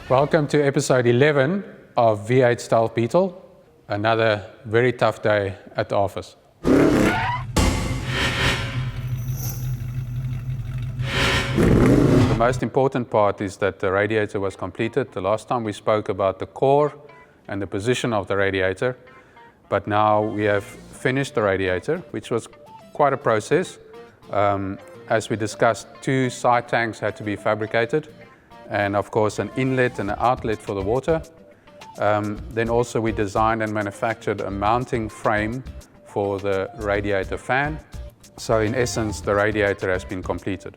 Welcome to episode 11 of V8 Stealth Beetle, another very tough day at the office. The most important part is that the radiator was completed. The last time we spoke about the core and the position of the radiator, but now we have finished the radiator, which was quite a process. As we discussed, 2 side tanks had to be fabricated, and of course an inlet and an outlet for the water. Then also we designed and manufactured a mounting frame for the radiator fan. So in essence, the radiator has been completed.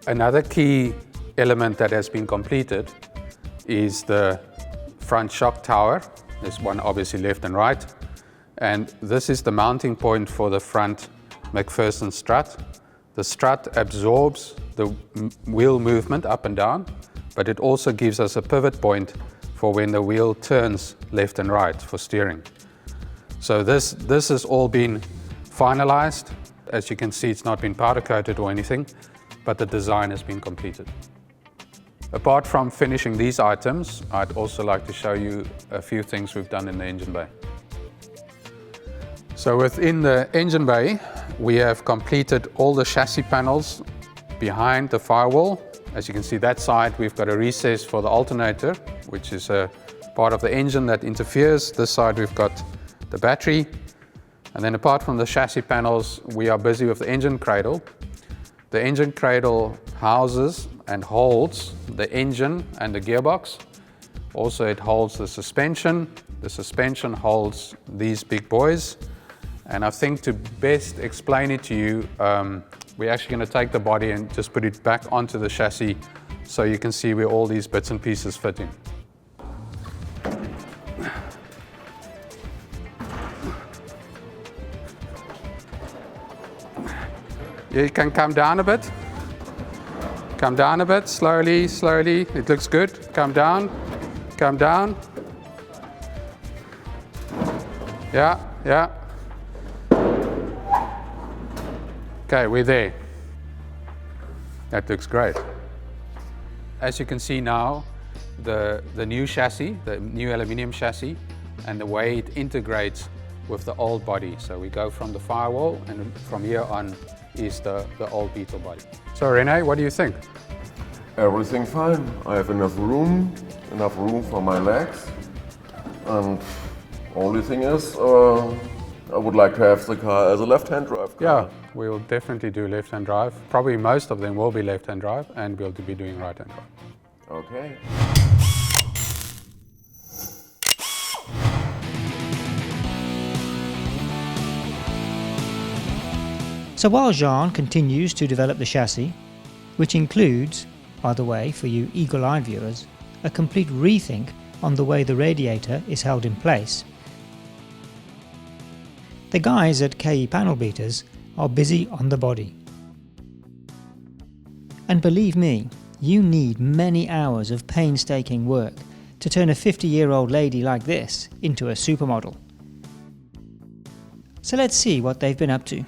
Another key element that has been completed is the front shock tower. There's one obviously left and right. And this is the mounting point for the front McPherson strut. The strut absorbs the wheel movement up and down, but it also gives us a pivot point for when the wheel turns left and right for steering. So this has all been finalized. As you can see, it's not been powder coated or anything, but the design has been completed. Apart from finishing these items, I'd also like to show you a few things we've done in the engine bay. So within the engine bay, we have completed all the chassis panels behind the firewall. As you can see, that side we've got a recess for the alternator, which is a part of the engine that interferes. This side we've got the battery. And then apart from the chassis panels, we are busy with the engine cradle. The engine cradle houses and holds the engine and the gearbox. Also it holds the suspension. The suspension holds these big boys. And I think to best explain it to you, we're actually going to take the body and just put it back onto the chassis so you can see where all these bits and pieces fit in. You can come down a bit. Come down a bit, slowly, slowly. It looks good. Come down, come down. Yeah, yeah. Okay, we're there. That looks great. As you can see now, the new chassis, the new aluminium chassis, and the way it integrates with the old body. So we go from the firewall, and from here on is the old Beetle body. So Rene, what do you think? Everything fine. I have enough room for my legs. And only thing is, I would like to have the car as a left-hand drive car. Yeah, we'll definitely do left-hand drive. Probably most of them will be left-hand drive, and we'll be doing right-hand drive. Okay. So while Jean continues to develop the chassis, which includes, by the way, for you eagle-eyed viewers, a complete rethink on the way the radiator is held in place, the guys at KE Panel Beaters are busy on the body. And believe me, you need many hours of painstaking work to turn a 50-year-old lady like this into a supermodel. So let's see what they've been up to.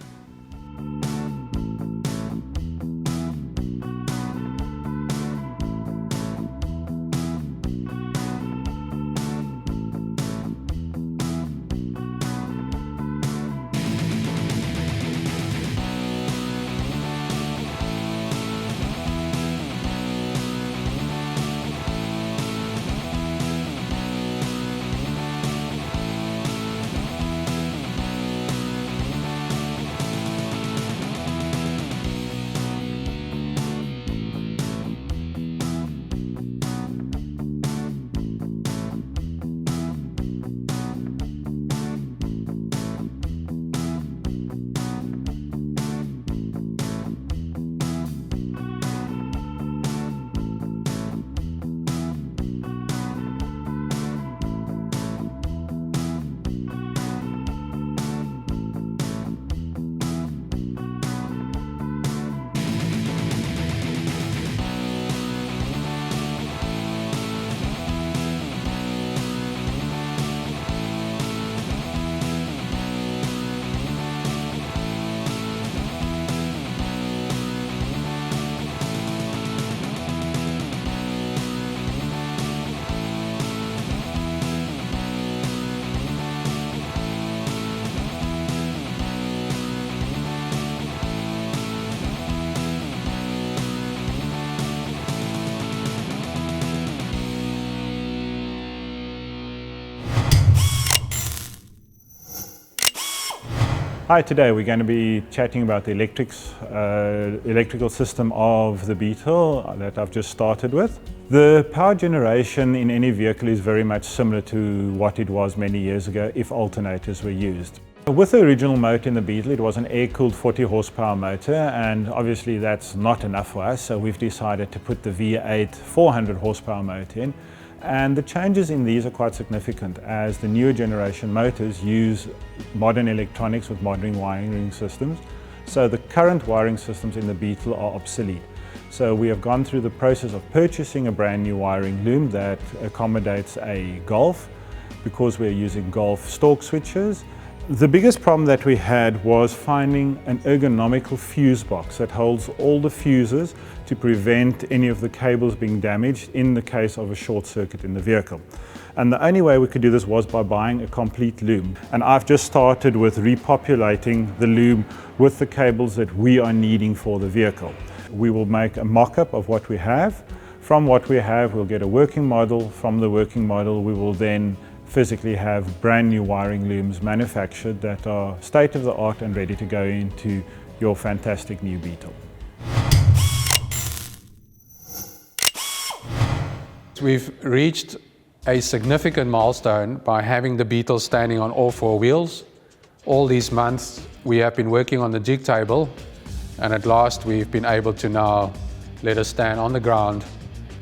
Hi, today we're going to be chatting about the electrical system of the Beetle that I've just started with. The power generation in any vehicle is very much similar to what it was many years ago if alternators were used. With the original motor in the Beetle, it was an air-cooled 40 horsepower motor, and obviously that's not enough for us, so we've decided to put the V8 400 horsepower motor in. And the changes in these are quite significant, as the newer generation motors use modern electronics with modern wiring systems. So the current wiring systems in the Beetle are obsolete. So we have gone through the process of purchasing a brand new wiring loom that accommodates a Golf, because we're using Golf stalk switches. The biggest problem that we had was finding an ergonomical fuse box that holds all the fuses to prevent any of the cables being damaged in the case of a short circuit in the vehicle. And the only way we could do this was by buying a complete loom. And I've just started with repopulating the loom with the cables that we are needing for the vehicle. We will make a mock-up of what we have. From what we have, we'll get a working model. From the working model, we will then physically have brand new wiring looms manufactured that are state-of-the-art and ready to go into your fantastic new Beetle. We've reached a significant milestone by having the Beetle standing on all four wheels. All these months we have been working on the jig table, and at last we've been able to now let her stand on the ground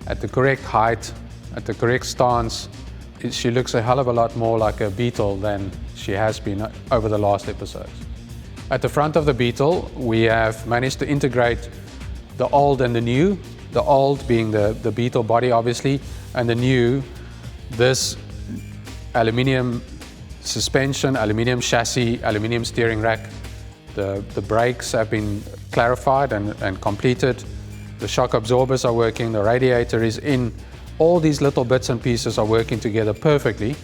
at the correct height, at the correct stance. She looks a hell of a lot more like a Beetle than she has been over the last episodes. At the front of the Beetle, we have managed to integrate the old and the new. The old being the Beetle body, obviously, and the new, this aluminium suspension, aluminium chassis, aluminium steering rack. The brakes have been clarified and completed. The shock absorbers are working, the radiator is in. All these little bits and pieces are working together perfectly.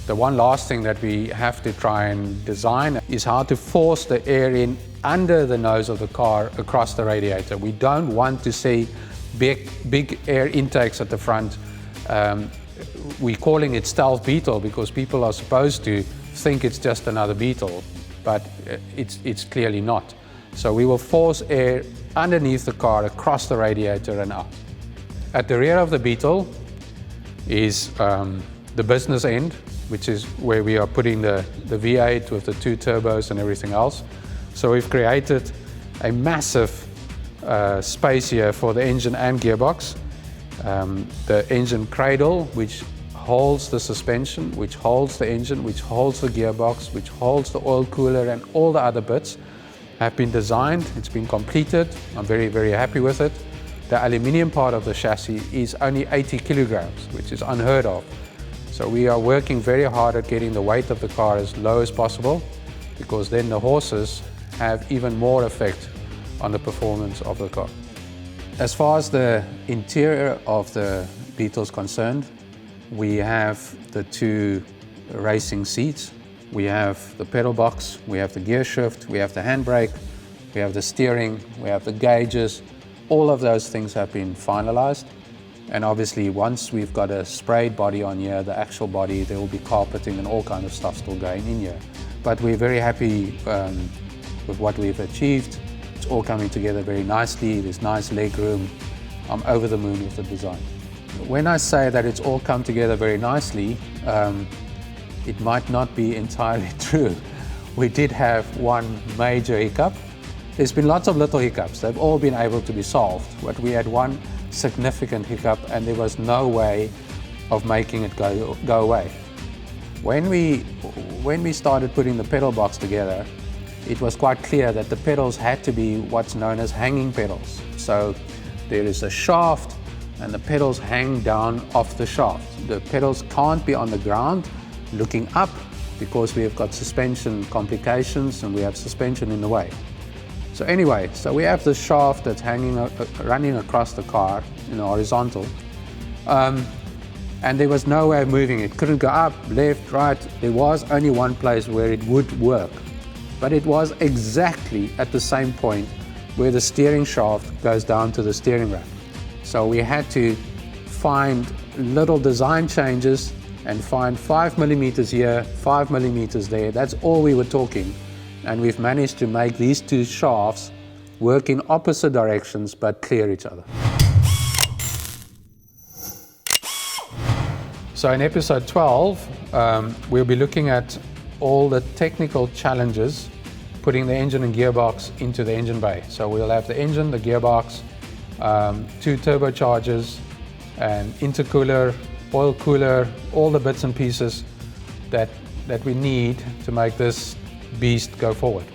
The one last thing that we have to try and design is how to force the air in under the nose of the car across the radiator. We don't want to see big air intakes at the front. We're calling it Stealth Beetle because people are supposed to think it's just another Beetle, but it's clearly not. So we will force air underneath the car, across the radiator and up. At the rear of the Beetle is the business end, which is where we are putting the V8 with the 2 turbos and everything else. So we've created a massive space here for the engine and gearbox. The engine cradle, which holds the suspension, which holds the engine, which holds the gearbox, which holds the oil cooler and all the other bits, have been designed. It's been completed. I'm very, very happy with it. The aluminium part of the chassis is only 80 kilograms, which is unheard of. So we are working very hard at getting the weight of the car as low as possible, because then the horses have even more effect on the performance of the car. As far as the interior of the Beetle is concerned, we have the 2 racing seats. We have the pedal box, we have the gear shift, we have the handbrake, we have the steering, we have the gauges. All of those things have been finalized. And obviously once we've got a sprayed body on here, the actual body, there will be carpeting and all kind of stuff still going in here. But we're very happy with what we've achieved. It's all coming together very nicely. There's nice leg room. I'm over the moon with the design. When I say that it's all come together very nicely, it might not be entirely true. We did have one major hiccup. There's been lots of little hiccups. They've all been able to be solved, but we had one significant hiccup and there was no way of making it go away. When we started putting the pedal box together, it was quite clear that the pedals had to be what's known as hanging pedals. So there is a shaft and the pedals hang down off the shaft. The pedals can't be on the ground looking up because we have got suspension complications and we have suspension in the way. So anyway, so we have the shaft that's running across the car in the horizontal, and there was no way of moving it. Couldn't go up, left, right. There was only one place where it would work, but it was exactly at the same point where the steering shaft goes down to the steering rack. So we had to find little design changes and find 5 millimeters here, 5 millimeters there. That's all we were talking and we've managed to make these two shafts work in opposite directions but clear each other. So in episode 12, we'll be looking at all the technical challenges putting the engine and gearbox into the engine bay. So we'll have the engine, the gearbox, 2 turbochargers, an intercooler, oil cooler, all the bits and pieces that we need to make this beast go forward.